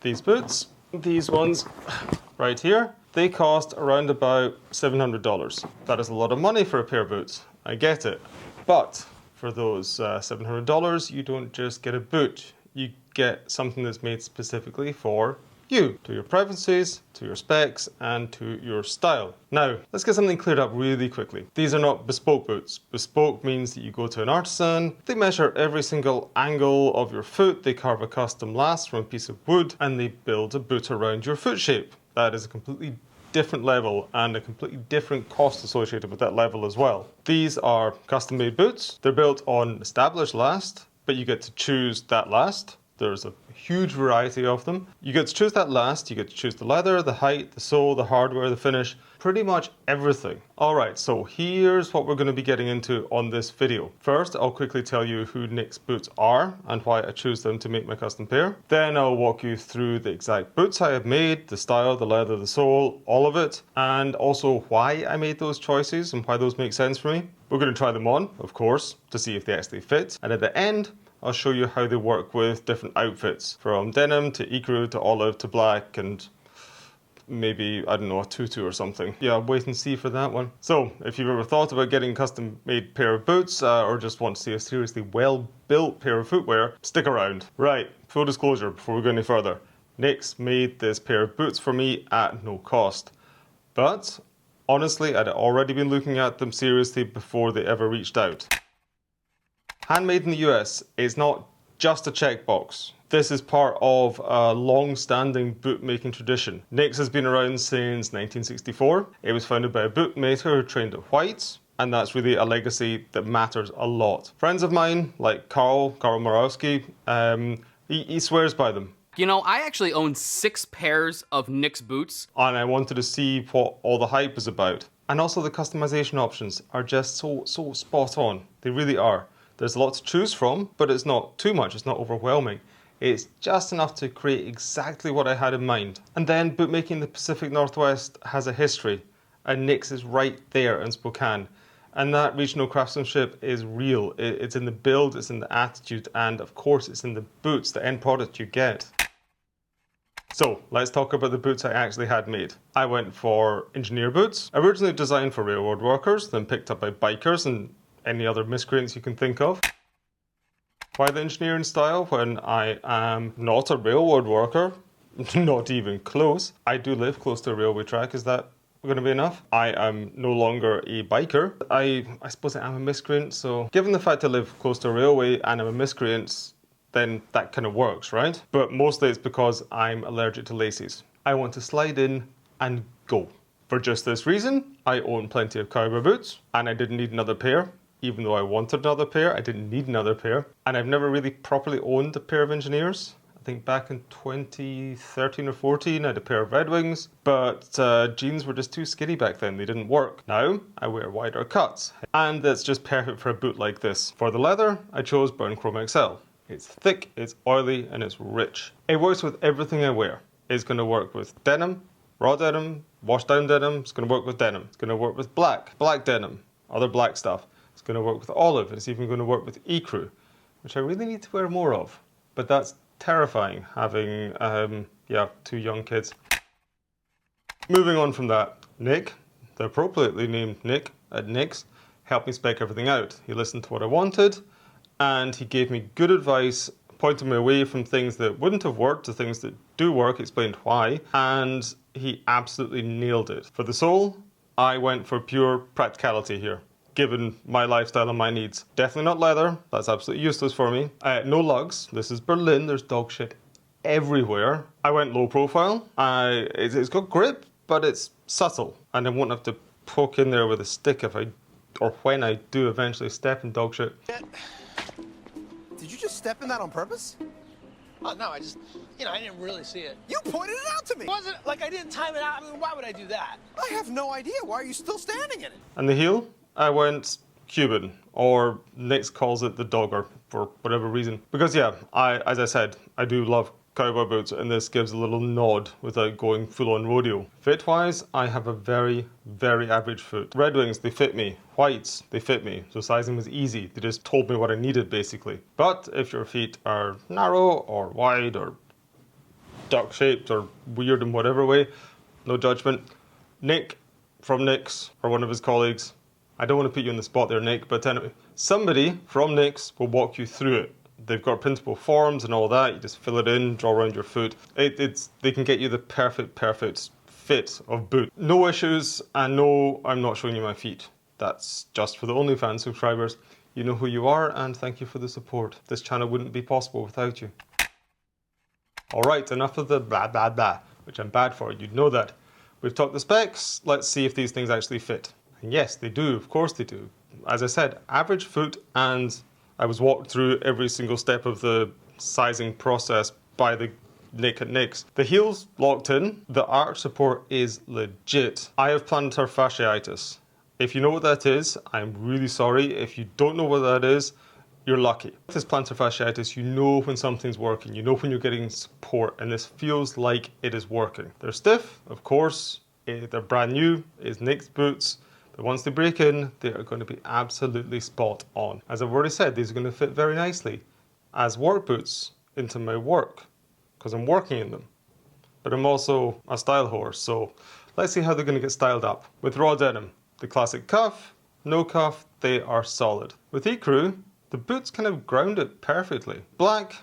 these boots, these ones right here, they cost around about $700. That is a lot of money for a pair of boots. I get it. But for those $700, you don't just get a boot. You get something that's made specifically for you, to your preferences, to your specs, and to your style. Now, let's get something cleared up really quickly. These are not bespoke boots. Bespoke means that you go to an artisan, they measure every single angle of your foot, they carve a custom last from a piece of wood, and they build a boot around your foot shape. That is a completely different level and a completely different cost associated with that level as well. These are custom made boots. They're built on established last, but you get to choose that last. There's a huge variety of them. You get to choose that last, you get to choose the leather, the height, the sole, the hardware, the finish, pretty much everything. Alright, so here's what we're going to be getting into on this video. First, I'll quickly tell you who Nick's boots are and why I choose them to make my custom pair. Then I'll walk you through the exact boots I have made, the style, the leather, the sole, all of it, and also why I made those choices and why those make sense for me. We're going to try them on, of course, to see if they actually fit, and at the end, I'll show you how they work with different outfits, from denim to ecru to olive to black and maybe, I don't know, a tutu or something. Yeah, wait and see for that one. So, if you've ever thought about getting a custom made pair of boots or just want to see a seriously well built pair of footwear, stick around. Right, full disclosure before we go any further. Nick's made this pair of boots for me at no cost. But, honestly, I'd already been looking at them seriously before they ever reached out. Handmade in the US is not just a checkbox. This is part of a long-standing boot-making tradition. Nick's has been around since 1964. It was founded by a bootmaker who trained at White's, and that's really a legacy that matters a lot. Friends of mine, like Carl Morawski, he swears by them. You know, I actually own 6 pairs of Nick's boots. And I wanted to see what all the hype is about. And also the customization options are just so spot on. They really are. There's a lot to choose from, but it's not too much, it's not overwhelming. It's just enough to create exactly what I had in mind. And then bootmaking in the Pacific Northwest has a history, and Nick's is right there in Spokane. And that regional craftsmanship is real. It's in the build, it's in the attitude, and of course it's in the boots, the end product you get. So, let's talk about the boots I actually had made. I went for engineer boots, originally designed for railroad workers, then picked up by bikers and any other miscreants you can think of. Why the engineering style when I am not a railroad worker? Not even close. I do live close to a railway track, is that going to be enough? I am no longer a biker. I suppose I am a miscreant, so given the fact I live close to a railway and I'm a miscreant, then that kind of works, right? But mostly it's because I'm allergic to laces. I want to slide in and go. For just this reason, I own plenty of cowboy boots, and I didn't need another pair. Even though I wanted another pair, I didn't need another pair. And I've never really properly owned a pair of engineers. I think back in 2013 or 14, I had a pair of Red Wings, but jeans were just too skinny back then, they didn't work. Now, I wear wider cuts, and that's just perfect for a boot like this. For the leather, I chose brown Chromexcel. It's thick, it's oily, and it's rich. It works with everything I wear. It's going to work with denim, raw denim, washed down denim, it's going to work with denim. It's going to work with black denim, other black stuff. It's going to work with olive, it's even going to work with ecru, which I really need to wear more of. But that's terrifying, having, 2 young kids. Moving on from that, Nick, the appropriately named Nick at Nick's, helped me spec everything out. He listened to what I wanted, and he gave me good advice, pointed me away from things that wouldn't have worked to things that do work, explained why, and he absolutely nailed it. For the sole, I went for pure practicality here, given my lifestyle and my needs. Definitely not leather, that's absolutely useless for me. No lugs, this is Berlin, there's dog shit everywhere. I went low profile, it's got grip, but it's subtle, and I won't have to poke in there with a stick when I do eventually step in dog shit. Did you just step in that on purpose? Oh, no, I just, I didn't really see it. You pointed it out to me! It wasn't like I didn't time it out. I mean, why would I do that? I have no idea. Why are you still standing in it? And the heel? I went Cuban, or Nick calls it the dogger, for whatever reason. Because yeah, as I said, I do love cowboy boots, and this gives a little nod without going full-on rodeo. Fit-wise, I have a very, very average foot. Red Wings, they fit me. Whites, they fit me. So sizing was easy. They just told me what I needed, basically. But if your feet are narrow or wide or duck-shaped or weird in whatever way. No judgment. Nick from Nick's, or one of his colleagues, I don't want to put you on the spot there, Nick, but anyway, somebody from Nick's will walk you through it. They've got printable forms and all that. You just fill it in, draw around your foot. They can get you the perfect fit of boot. No issues, and no, I'm not showing you my feet. That's just for the OnlyFans subscribers. You know who you are, and thank you for the support. This channel wouldn't be possible without you. Alright, enough of the blah blah blah, which I'm bad for, you'd know that. We've talked the specs, let's see if these things actually fit. And yes, they do, of course they do. As I said, average foot, and I was walked through every single step of the sizing process by the Nick at Nick's. The heel's locked in, the arch support is legit. I have plantar fasciitis. If you know what that is, I'm really sorry. If you don't know what that is, you're lucky. With this plantar fasciitis, you know when something's working, you know when you're getting support, and this feels like it is working. They're stiff, of course, they're brand new, it's Nick's boots, but once they break in, they are going to be absolutely spot on. As I've already said, these are going to fit very nicely as work boots into my work, because I'm working in them. But I'm also a style horse, so let's see how they're going to get styled up. With raw denim, the classic cuff, no cuff, they are solid. With Ecru, the boots kind of ground it perfectly. Black,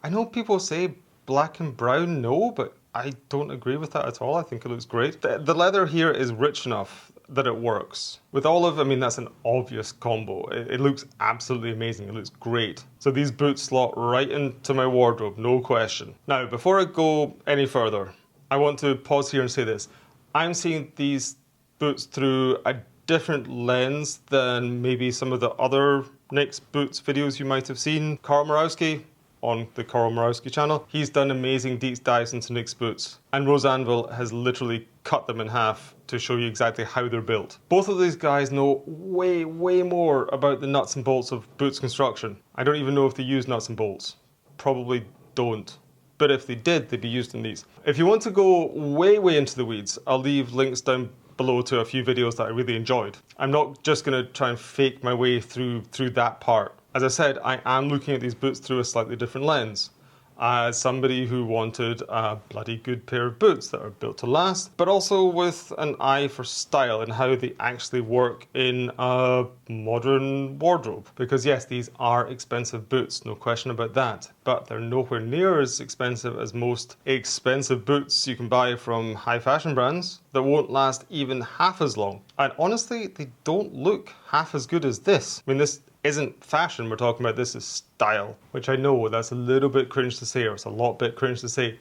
I know people say black and brown, no, but I don't agree with that at all. I think it looks great. The leather here is rich enough that it works. With olive, I mean, that's an obvious combo. It looks absolutely amazing. It looks great. So these boots slot right into my wardrobe, no question. Now, before I go any further, I want to pause here and say this. I'm seeing these boots through a different lens than maybe some of the other Nick's boots videos you might have seen. Carl Morawski on the Carl Morawski channel, he's done amazing deep dives into Nick's boots, and Rose Anvil has literally cut them in half to show you exactly how they're built. Both of these guys know way more about the nuts and bolts of boots construction. I don't even know if they use nuts and bolts. Probably don't. But if they did, they'd be used in these. If you want to go way into the weeds, I'll leave links down below to a few videos that I really enjoyed. I'm not just going to try and fake my way through that part. As I said, I am looking at these boots through a slightly different lens. As somebody who wanted a bloody good pair of boots that are built to last, but also with an eye for style and how they actually work in a modern wardrobe. Because yes, these are expensive boots, no question about that, but they're nowhere near as expensive as most expensive boots you can buy from high fashion brands that won't last even half as long. And honestly, they don't look half as good as this. I mean, this isn't fashion we're talking about, this is style, which I know that's a little bit cringe to say, or it's a lot bit cringe to say,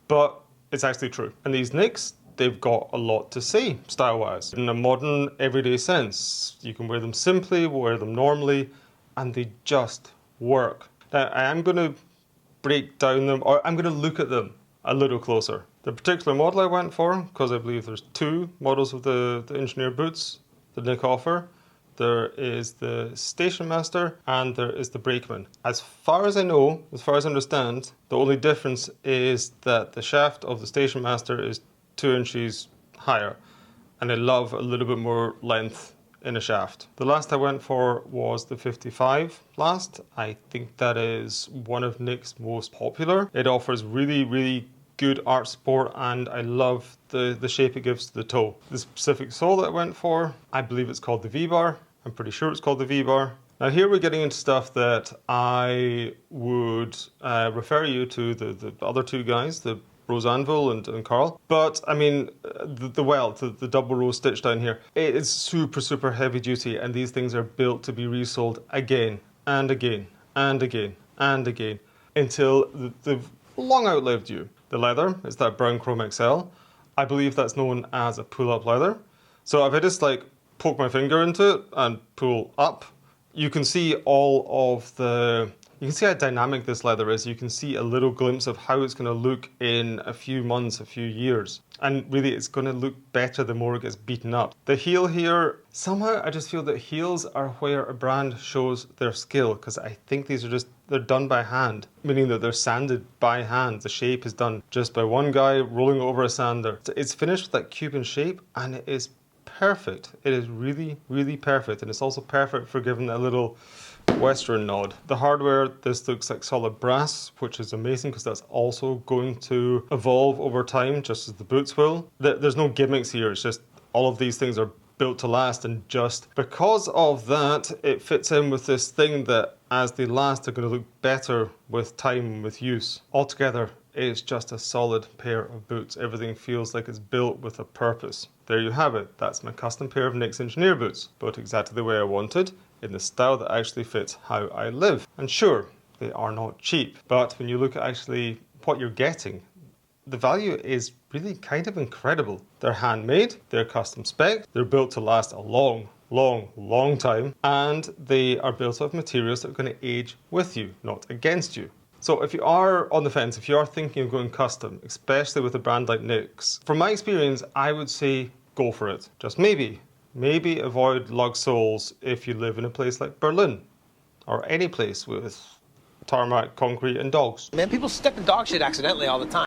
but it's actually true. And these Nicks, they've got a lot to say style-wise in a modern everyday sense. You can wear them simply, wear them normally, and they just work. Now I am going to break down them, or I'm going to look at them a little closer. The particular model I went for, because I believe there's two models of the engineer boots that Nick offer. There is the Station Master and there is the Brakeman. As far as I know, as far as I understand, the only difference is that the shaft of the Station Master is 2 inches higher, and I love a little bit more length in a shaft. The last I went for was the 55 last. I think that is one of Nick's most popular. It offers really good arch support, and I love the shape it gives to the toe. The specific sole that I went for, I believe it's called the V-bar. I'm pretty sure it's called the V-bar. Now here we're getting into stuff that I would refer you to the other two guys, the Rose Anvil and Carl. But I mean, the double row stitch down here, it is super heavy duty, and these things are built to be resold again and again and again and again until they've long outlived you. The leather is that brown Chromexcel. I believe that's known as a pull-up leather. So if I just like poke my finger into it and pull up, you can see you can see how dynamic this leather is. You can see a little glimpse of how it's going to look in a few months, a few years. And really, it's going to look better the more it gets beaten up. The heel here, somehow I just feel that heels are where a brand shows their skill, because I think these are they're done by hand, meaning that they're sanded by hand. The shape is done just by one guy rolling over a sander. It's finished with that Cuban shape, and it is perfect. It is really perfect, and it's also perfect for giving a little Western nod. The hardware, this looks like solid brass, which is amazing because that's also going to evolve over time, just as the boots will. There's no gimmicks here, it's just all of these things are built to last, and just because of that, it fits in with this thing that as they last, they're going to look better with time, with use. Altogether, it's just a solid pair of boots. Everything feels like it's built with a purpose. There you have it. That's my custom pair of NYX engineer boots, built exactly the way I wanted, in the style that actually fits how I live. And sure, they are not cheap, but when you look at actually what you're getting, the value is really kind of incredible. They're handmade, they're custom spec, they're built to last a long time, and they are built of materials that are going to age with you, not against you. So if you are on the fence, if you are thinking of going custom, especially with a brand like NYX, from my experience, I would say go for it. Just maybe avoid lug soles if you live in a place like Berlin, or any place with tarmac, concrete, and dogs. Man, people step in dog shit accidentally all the time.